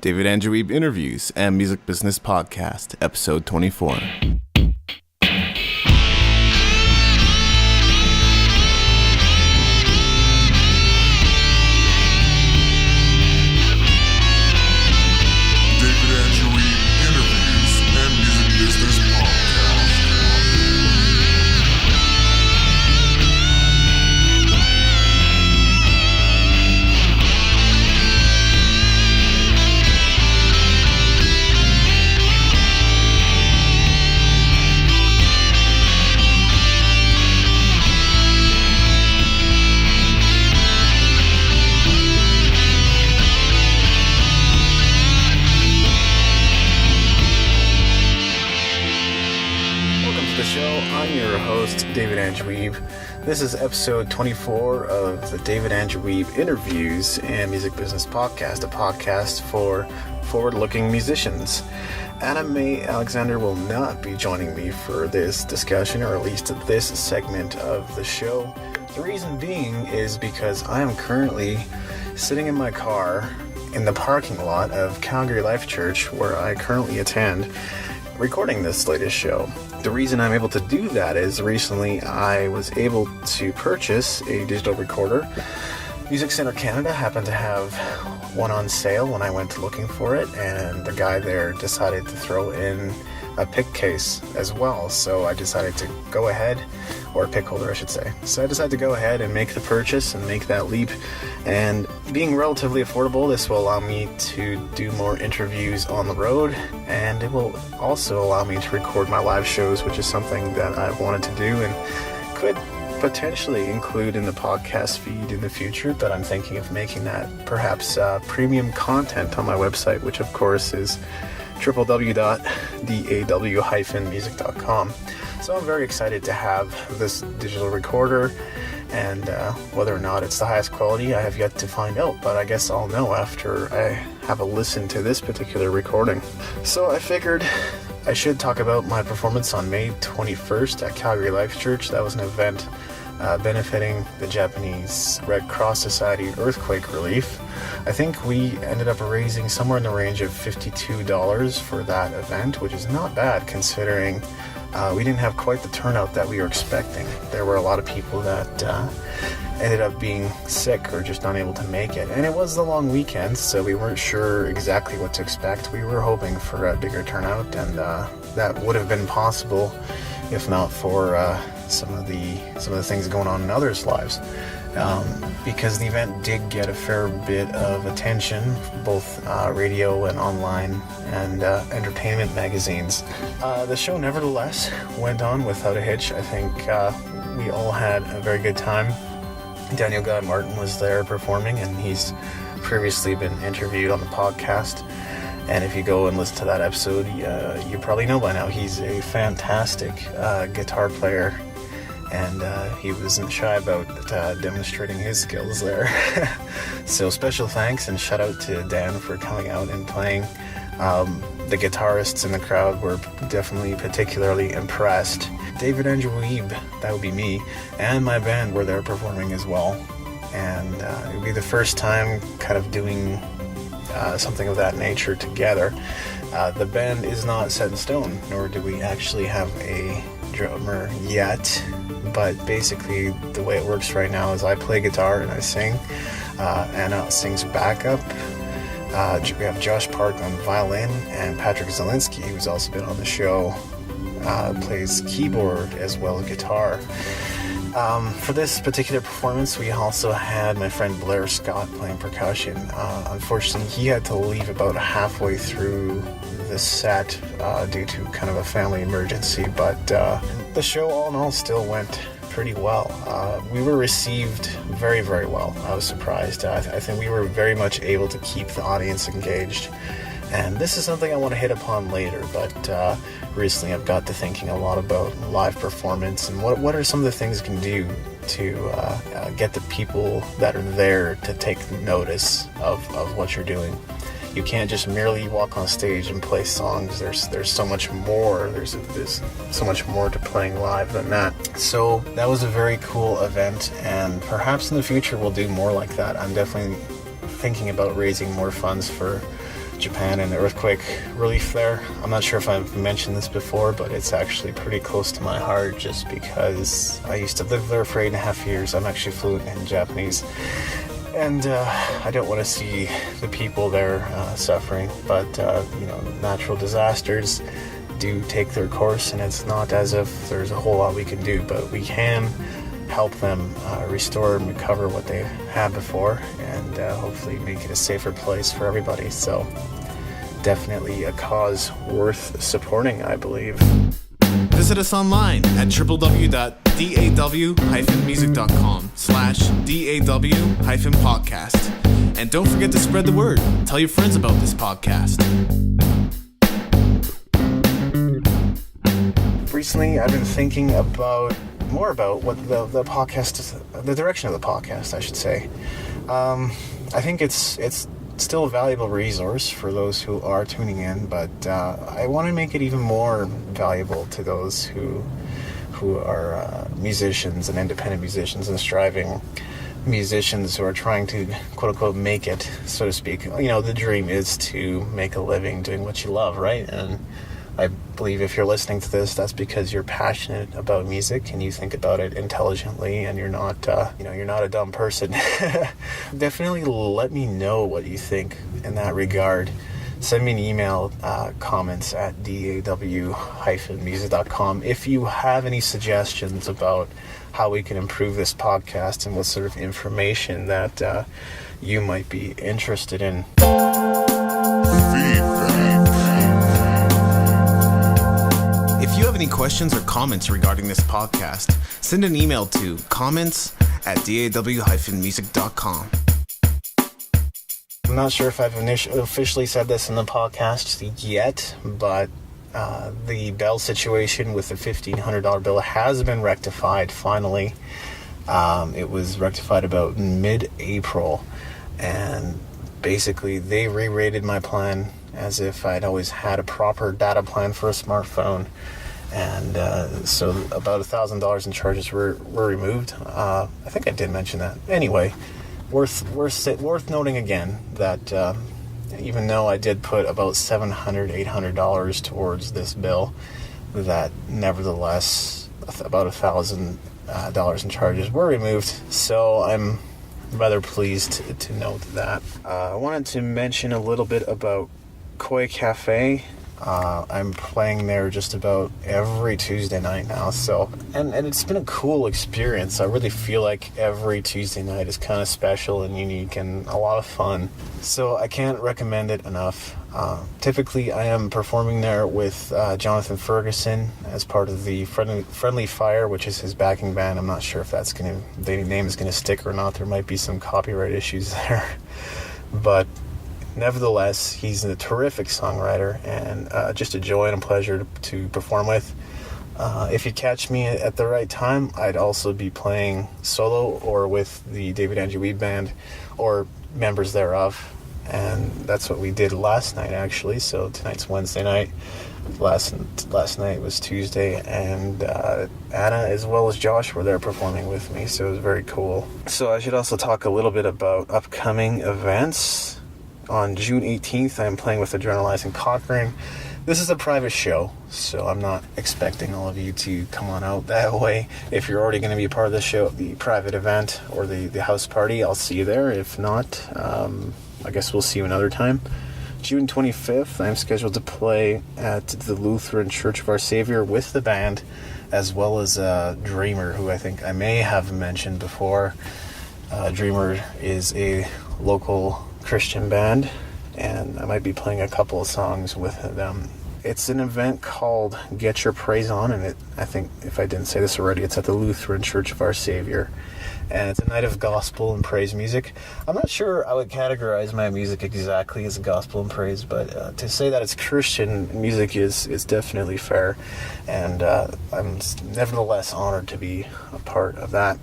David Andrew Wiebe Interviews and Music Business Podcast, Episode 24. David Andrew Wiebe. This is episode 24 of the David Andrew Wiebe Interviews and Music Business Podcast, a podcast for forward-looking musicians. Adam May Alexander will not be joining me for this discussion, or at least this segment of the show. The reason being is because I am currently sitting in my car in the parking lot of Calgary Life Church, where I currently attend, recording this latest show. The reason I'm able to do that is recently I was able to purchase a digital recorder. Music Center Canada happened to have one on sale when I went looking for it, and the guy there decided to throw in a pick case as well. So I decided to go ahead, or a pick holder I should say. So I decided to go ahead and make the purchase and make that leap. And being relatively affordable, this will allow me to do more interviews on the road, and it will also allow me to record my live shows, which is something that I've wanted to do and could potentially include in the podcast feed in the future, but I'm thinking of making that perhaps premium content on my website, which of course is www.daw-music.com. So I'm very excited to have this digital recorder, and whether or not it's the highest quality, I have yet to find out, but I guess I'll know after I have a listen to this particular recording. So I figured I should talk about my performance on May 21st at Calgary Life Church. That was an event benefiting the Japanese Red Cross Society earthquake relief. I think we ended up raising somewhere in the range of $52 for that event, which is not bad considering we didn't have quite the turnout that we were expecting. There were a lot of people that ended up being sick or just unable to make it. And it was the long weekend, so we weren't sure exactly what to expect. We were hoping for a bigger turnout, and that would have been possible if not for some of the things going on in others' lives. Because the event did get a fair bit of attention, both radio and online and entertainment magazines. The show nevertheless went on without a hitch. I think we all had a very good time. Daniel Guy Martin was there performing, and he's previously been interviewed on the podcast. And if you go and listen to that episode, you probably know by now he's a fantastic guitar player. And he wasn't shy about demonstrating his skills there. So special thanks and shout out to Dan for coming out and playing. The guitarists in the crowd were definitely particularly impressed. David Andrew Wiebe, that would be me, and my band were there performing as well. And it would be the first time kind of doing something of that nature together. The band is not set in stone, nor do we actually have a drummer yet, but basically the way it works right now is I play guitar and I sing. Anna sings backup. We have Josh Park on violin, and Patrick Zielinski, who's also been on the show, plays keyboard as well as guitar. For this particular performance, we also had my friend Blair Scott playing percussion. Unfortunately, he had to leave about halfway through the set due to kind of a family emergency, but the show all in all still went pretty well. We were received very, very well. I was surprised. I think we were very much able to keep the audience engaged. And this is something I want to hit upon later, but recently I've got to thinking a lot about live performance and what are some of the things you can do to get the people that are there to take notice of what you're doing. You can't just merely walk on stage and play songs. There's so much more. There's so much more to playing live than that. So that was a very cool event, and perhaps in the future we'll do more like that. I'm definitely thinking about raising more funds for Japan and the earthquake relief there. I'm not sure if I've mentioned this before, but it's actually pretty close to my heart just because I used to live there for 8.5 years. I'm actually fluent in Japanese. And I don't want to see the people there suffering, but natural disasters do take their course, and it's not as if there's a whole lot we can do, but we can help them restore and recover what they had before, and hopefully make it a safer place for everybody. So definitely a cause worth supporting, I believe. Visit us online at www.daw-music.com/daw-podcast. And don't forget to spread the word. Tell your friends about this podcast. Recently, I've been thinking more about what the podcast is, the direction of the podcast, I should say. I think it's still a valuable resource for those who are tuning in, but I want to make it even more valuable to those who are musicians and independent musicians and striving musicians who are trying to quote-unquote make it, so to speak. The dream is to make a living doing what you love, right? And I believe if you're listening to this, that's because you're passionate about music and you think about it intelligently, and you're not a dumb person. Definitely let me know what you think in that regard. Send me an email, comments at daw-music.com if you have any suggestions about how we can improve this podcast and what sort of information that you might be interested in. If you have any questions or comments regarding this podcast, send an email to comments@daw-music.com. I'm not sure if I've officially said this in the podcast yet, but the Bell situation with the $1,500 bill has been rectified finally. It was rectified about mid-April, and basically they re-rated my plan as if I'd always had a proper data plan for a smartphone. And so about $1,000 in charges were removed. I think I did mention that. Anyway, worth noting again that even though I did put about $700, $800 towards this bill, that nevertheless about $1,000 in charges were removed. So I'm rather pleased to note that. I wanted to mention a little bit about Koi Cafe. I'm playing there just about every Tuesday night now, and it's been a cool experience. I really feel like every Tuesday night is kind of special and unique and a lot of fun, so I can't recommend it enough. Typically I am performing there with Jonathan Ferguson as part of the Friendly Fire, which is his backing band. I'm not sure if the name is going to stick or not. There might be some copyright issues there, but nevertheless, he's a terrific songwriter and just a joy and a pleasure to perform with. If you catch me at the right time, I'd also be playing solo or with the David Andrew Wiebe Band or members thereof. And that's what we did last night, actually. So tonight's Wednesday night. Last night was Tuesday, and Anna as well as Josh were there performing with me, so it was very cool. So I should also talk a little bit about upcoming events. On June 18th, I'm playing with Adrenalizing Cochrane. This is a private show, so I'm not expecting all of you to come on out that way. If you're already going to be a part of the show, the private event, or the house party, I'll see you there. If not, I guess we'll see you another time. June 25th, I'm scheduled to play at the Lutheran Church of Our Savior with the band, as well as Dreamer, who I think I may have mentioned before. Dreamer is a local Christian band, and I might be playing a couple of songs with them. It's an event called Get Your Praise On, and I think, if I didn't say this already, it's at the Lutheran Church of Our Savior, and it's a night of gospel and praise music. I'm not sure I would categorize my music exactly as gospel and praise, but to say that it's Christian music is definitely fair, and I'm nevertheless honored to be a part of that.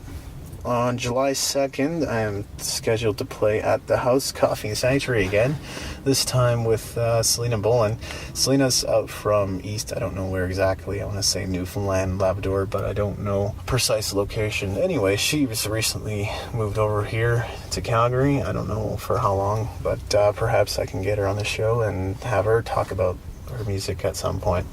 on July 2nd, I am scheduled to play at the House Coffee Sanctuary again, this time with Selena Bolin. Selena's out from east, I don't know where exactly, I want to say Newfoundland, Labrador, but I don't know precise location. Anyway, she was recently moved over here to Calgary, I don't know for how long, but perhaps I can get her on the show and have her talk about her music at some point.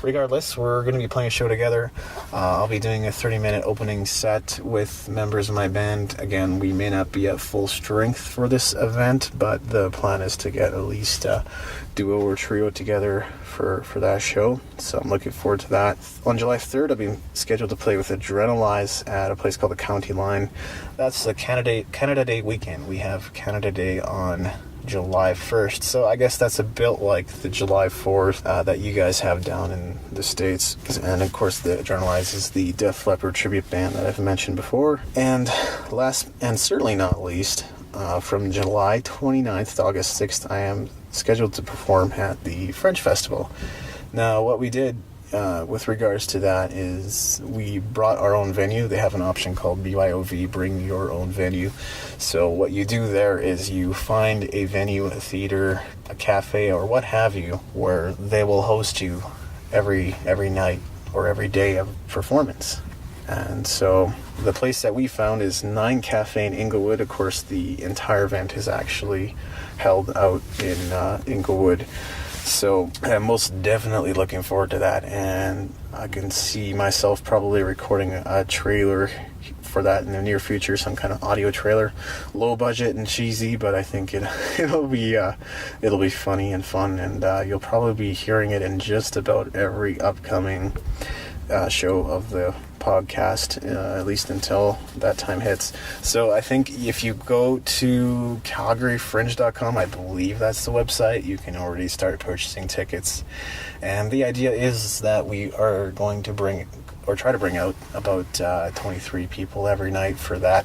Regardless, we're going to be playing a show together. I'll be doing a 30-minute opening set with members of my band. Again, we may not be at full strength for this event, but the plan is to get at least a duo or trio together for that show. So I'm looking forward to that. On July 3rd, I'll be scheduled to play with Adrenalize at a place called the County Line. That's the Canada Day weekend. We have Canada Day on July 1st, so I guess that's a bit like the July 4th that you guys have down in the States. And of course, the Adrenalize is the Def Leppard tribute band that I've mentioned before. And last and certainly not least, from July 29th to August 6th, I am scheduled to perform at the Fringe Festival. Now, what we did with regards to that is we brought our own venue. They have an option called BYOV, bring your own venue. So what you do there is you find a venue, a theater, a cafe, or what have you, where they will host you every night or every day of performance. And so the place that we found is 9 Cafe in Inglewood. Of course, the entire event is actually held out in Inglewood. So I'm most definitely looking forward to that, and I can see myself probably recording a trailer for that in the near future, some kind of audio trailer, low budget and cheesy, but I think it'll be funny and fun, and you'll probably be hearing it in just about every upcoming show of the podcast, at least until that time hits. So I think if you go to calgaryfringe.com, I believe that's the website, you can already start purchasing tickets. And the idea is that we are going to try to bring out about 23 people every night for that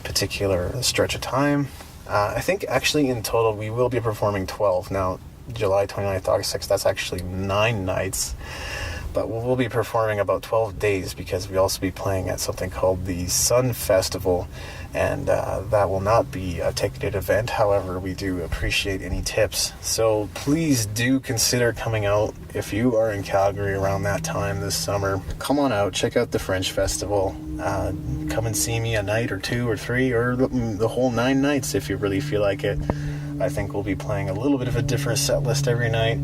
particular stretch of time. I think actually in total we will be performing 12. Now, July 29th, August 6th, that's actually 9 nights. But we'll be performing about 12 days because we'll also be playing at something called the Sun Festival, and that will not be a ticketed event. However, we do appreciate any tips. So please do consider coming out if you are in Calgary around that time this summer. Come on out, check out the Fringe Festival. Come and see me a night or 2 or 3 or the whole 9 nights if you really feel like it. I think we'll be playing a little bit of a different set list every night,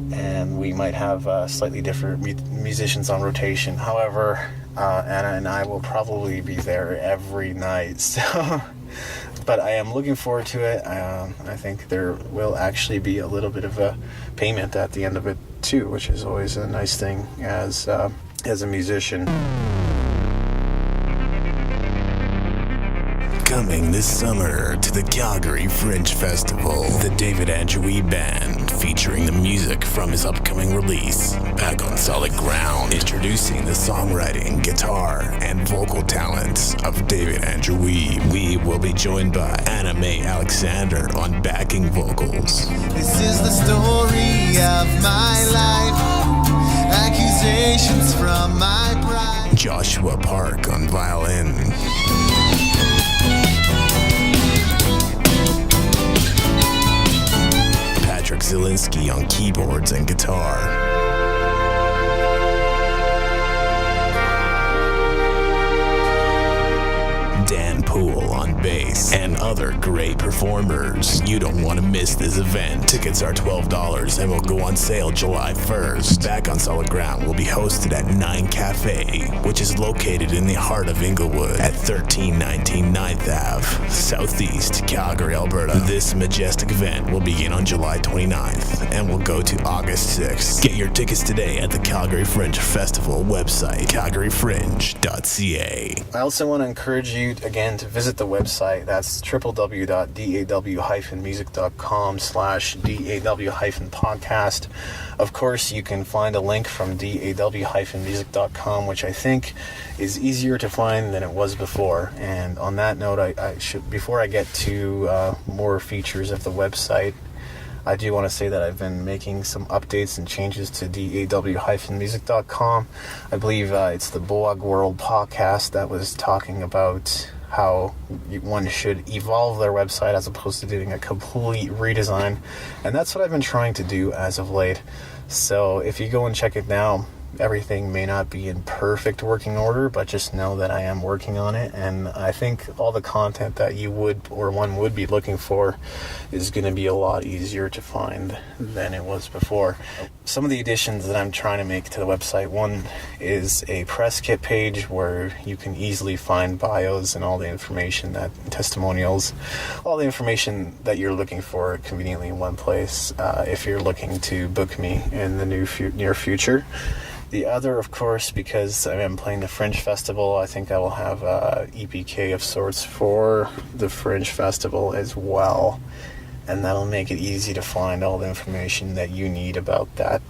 and we might have slightly different musicians on rotation. However, Anna and I will probably be there every night. So, but I am looking forward to it. I think there will actually be a little bit of a payment at the end of it too, which is always a nice thing as a musician. Coming this summer to the Calgary Fringe Festival, the David Andrew Wiebe Band, featuring the music from his upcoming release, Back on Solid Ground, introducing the songwriting, guitar, and vocal talents of David Andrew Wiebe. We will be joined by Anna Mae Alexander on backing vocals. This is the story of my life, accusations from my pride. Joshua Park on violin. Patrick Zielinski on keyboards and guitar. Dan Poole on bass, and other great performers. You don't want to miss this event. Tickets are $12 and will go on sale July 1st. Back on Solid Ground will be hosted at 9 Cafe, which is located in the heart of Inglewood at 1319 9th Ave, Southeast Calgary, Alberta. This majestic event will begin on July 29th and will go to August 6th. Get your tickets today at the Calgary Fringe Festival website, calgaryfringe.ca. I also want to encourage you again to visit the website. That's www.daw-music.com/daw-podcast. Of course, you can find a link from daw-music.com, which I think is easier to find than it was before. And on that note, I should, before I get to more features of the website, I do want to say that I've been making some updates and changes to daw-music.com. I believe it's the Boag World podcast that was talking about how one should evolve their website as opposed to doing a complete redesign. And that's what I've been trying to do as of late. So if you go and check it now, everything may not be in perfect working order, but just know that I am working on it. And I think all the content that you would, or one would be looking for, is going to be a lot easier to find than it was before. Some of the additions that I'm trying to make to the website, one is a press kit page where you can easily find bios and all the information, that testimonials, all the information that you're looking for conveniently in one place if you're looking to book me in the near future. The other, of course, because I am playing the Fringe Festival, I think I will have a EPK of sorts for the Fringe Festival as well. And that'll make it easy to find all the information that you need about that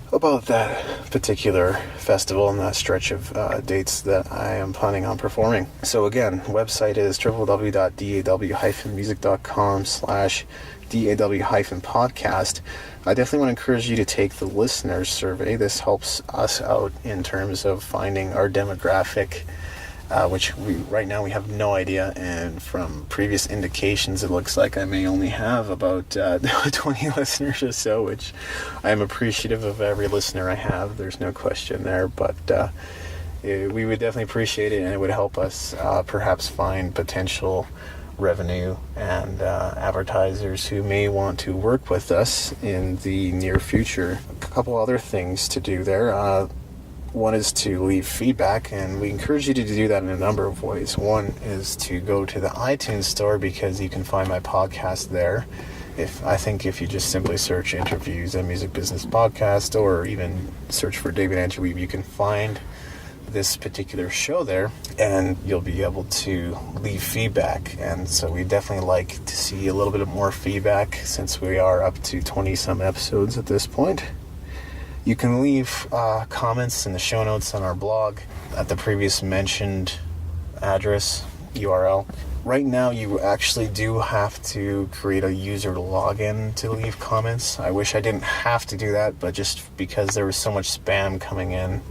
particular festival and that stretch of dates that I am planning on performing. So again, website is www.daw-music.com/DAW-podcast. I definitely want to encourage you to take the listeners survey. This helps us out in terms of finding our demographic, which right now we have no idea, and from previous indications it looks like I may only have about 20 listeners or so, which I am appreciative of every listener I have, there's no question there, but we would definitely appreciate it, and it would help us perhaps find potential revenue and advertisers who may want to work with us in the near future. A couple other things to do there. One is to leave feedback, and we encourage you to do that in a number of ways. One is to go to the iTunes store, because you can find my podcast there. If you just simply search interviews and music business podcast, or even search for David Andrew Wiebe, you can find this particular show there, and you'll be able to leave feedback. And so we definitely like to see a little bit more feedback, since we are up to 20 some episodes at this point. You can leave comments in the show notes on our blog at the previous mentioned address, URL. Right now, you actually do have to create a user login to leave comments. I wish I didn't have to do that, but just because there was so much spam coming in,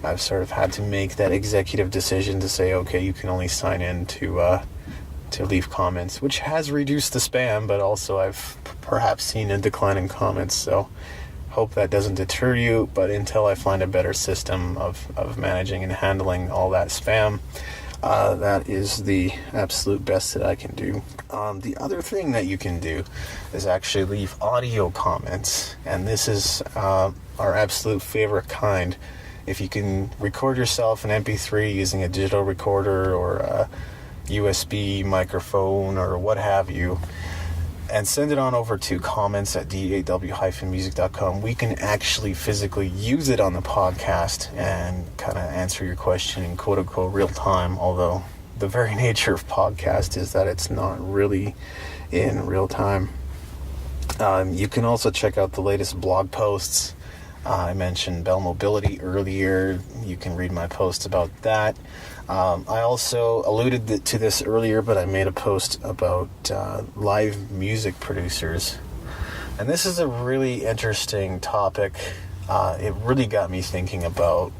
I've sort of had to make that executive decision to say, okay, you can only sign in to leave comments, which has reduced the spam, but also I've perhaps seen a decline in comments. So hope that doesn't deter you, but until I find a better system of managing and handling all that spam, that is the absolute best that I can do. The other thing that you can do is actually leave audio comments, and this is our absolute favorite kind. If you can record yourself an MP3 using a digital recorder or a USB microphone or what have you, and send it on over to comments@daw-music.com, we can actually physically use it on the podcast and kind of answer your question in quote-unquote real time, although the very nature of podcast is that it's not really in real time. You can also check out the latest blog posts. I mentioned Bell Mobility earlier. You can read my post about that. I also alluded to this earlier, but I made a post about live music producers. And this is a really interesting topic. It really got me thinking about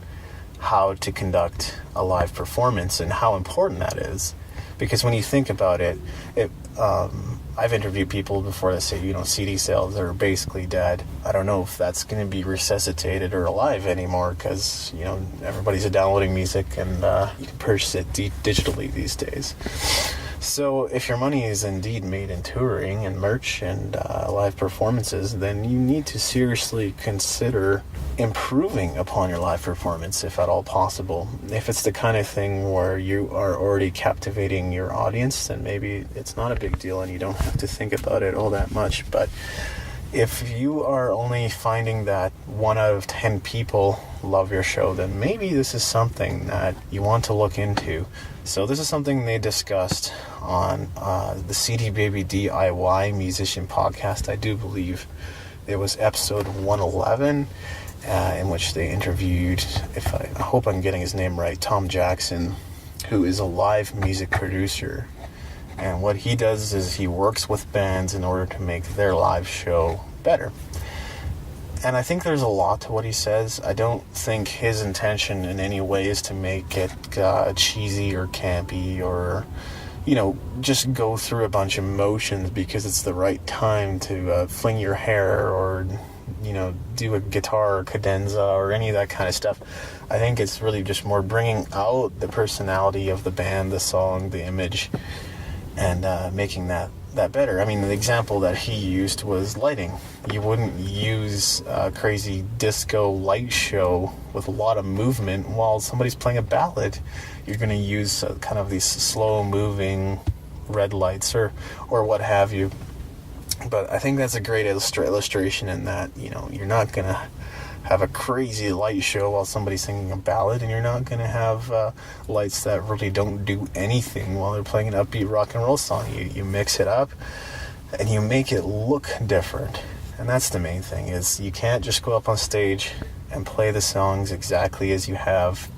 how to conduct a live performance and how important that is. Because when you think about it, I've interviewed people before that say, CD sales are basically dead. I don't know if that's going to be resuscitated or alive anymore, because, everybody's downloading music and you can purchase it digitally these days. So if your money is indeed made in touring and merch and live performances, then you need to seriously consider improving upon your live performance, if at all possible. If it's the kind of thing where you are already captivating your audience, then maybe it's not a big deal and you don't have to think about it all that much. But if you are only finding that 1 out of 10 people love your show, then maybe this is something that you want to look into. So this is something they discussed on the CD Baby DIY Musician podcast. I do believe it was episode 111, in which they interviewed, I hope I'm getting his name right, Tom Jackson, who is a live music producer. And what he does is he works with bands in order to make their live show better. And I think there's a lot to what he says. I don't think his intention in any way is to make it cheesy or campy or, just go through a bunch of motions because it's the right time to fling your hair or, do a guitar cadenza or any of that kind of stuff. I think it's really just more bringing out the personality of the band, the song, the image, and making that better. I mean, the example that he used was lighting. You wouldn't use a crazy disco light show with a lot of movement while somebody's playing a ballad. You're going to use kind of these slow moving red lights or what have you. But I think that's a great illustration in that, you're not going to have a crazy light show while somebody's singing a ballad, and you're not going to have lights that really don't do anything while they're playing an upbeat rock and roll song. You mix it up, and you make it look different. And that's the main thing, is you can't just go up on stage and play the songs exactly as you have,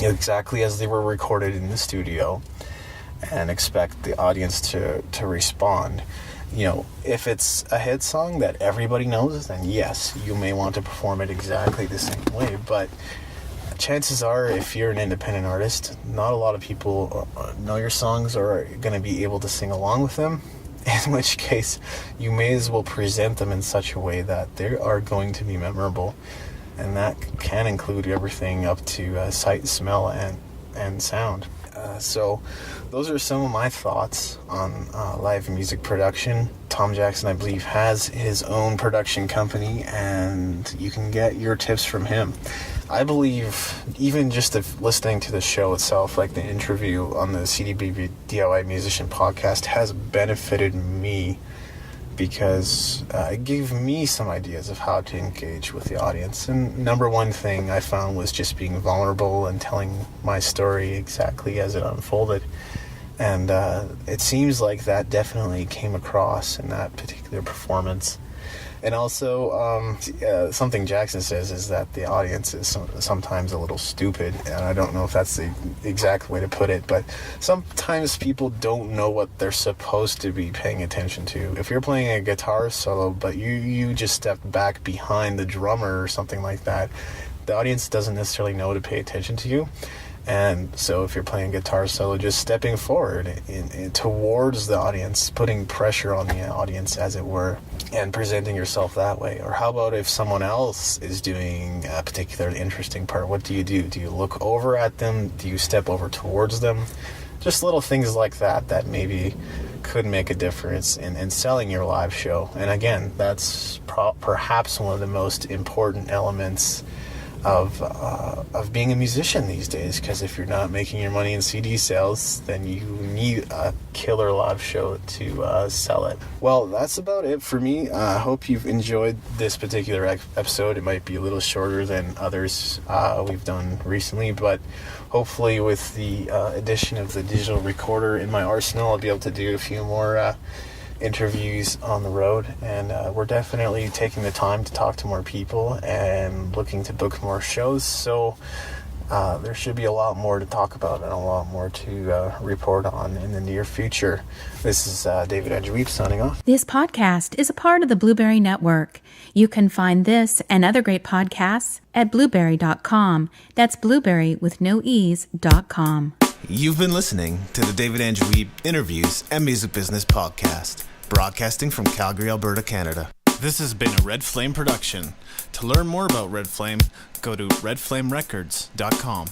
exactly as they were recorded in the studio, and expect the audience to respond. If it's a hit song that everybody knows, then yes, you may want to perform it exactly the same way. But chances are, if you're an independent artist, not a lot of people know your songs or are going to be able to sing along with them, in which case you may as well present them in such a way that they are going to be memorable. And that can include everything up to sight, smell, and sound. So those are some of my thoughts on live music production. Tom Jackson, I believe, has his own production company, and you can get your tips from him. I believe even just listening to the show itself, like the interview on the CDB DIY Musician podcast, has benefited me because it gave me some ideas of how to engage with the audience. And number one thing I found was just being vulnerable and telling my story exactly as it unfolded. And it seems like that definitely came across in that particular performance. And also, something Jackson says is that the audience is sometimes a little stupid, and I don't know if that's the exact way to put it, but sometimes people don't know what they're supposed to be paying attention to. If you're playing a guitar solo, but you just stepped back behind the drummer or something like that, the audience doesn't necessarily know to pay attention to you. And so if you're playing a guitar solo, just stepping forward towards the audience, putting pressure on the audience, as it were, and presenting yourself that way. Or how about if someone else is doing a particularly interesting part? What do? Do you look over at them? Do you step over towards them? Just little things like that maybe could make a difference in selling your live show. And again, that's perhaps one of the most important elements of being a musician these days, because if you're not making your money in CD sales, then you need a killer live show to sell it. Well, that's about it for me. I hope you've enjoyed this particular episode. It might be a little shorter than others we've done recently, but hopefully with the addition of the digital recorder in my arsenal, I'll be able to do a few more interviews on the road, and we're definitely taking the time to talk to more people and looking to book more shows, so there should be a lot more to talk about and a lot more to report on in the near future. This is David Andrew Wiebe signing off. This podcast is a part of the Blueberry Network. You can find this and other great podcasts at blueberry.com. That's blueberry with no e's.com. You've been listening to the David Andrew Wiebe Interviews and Music Business Podcast, broadcasting from Calgary, Alberta, Canada. This has been a Red Flame production. To learn more about Red Flame, go to redflamerecords.com.